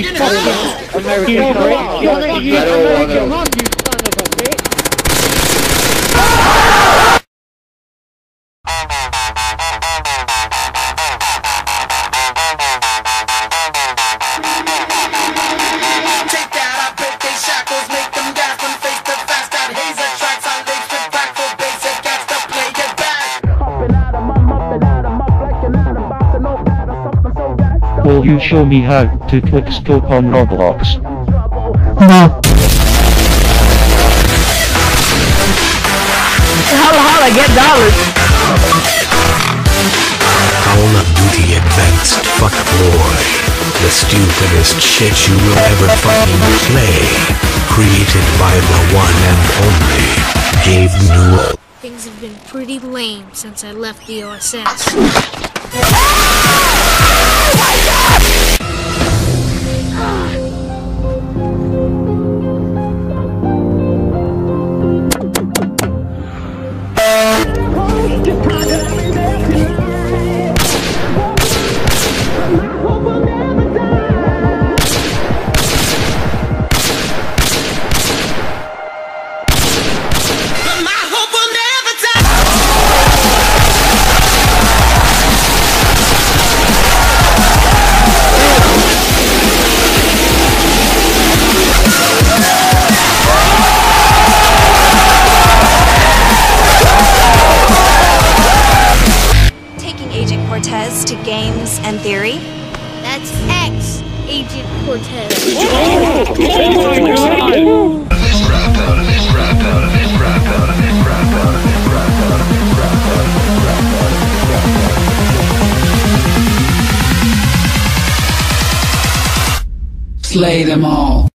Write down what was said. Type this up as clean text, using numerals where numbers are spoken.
fucking American correct. You're the American one, you son of a bitch. Will you show me how to click scope on Roblox? No. Holla, get dollars. Call of Duty Advanced Fuck Boy. The stupidest shit you will ever fucking play. Created by the one and only JdoeeoejrjfjBusa. Things have been pretty lame since I left the OSS. To games and theory? That's X, Agent Cortez. Slay them all.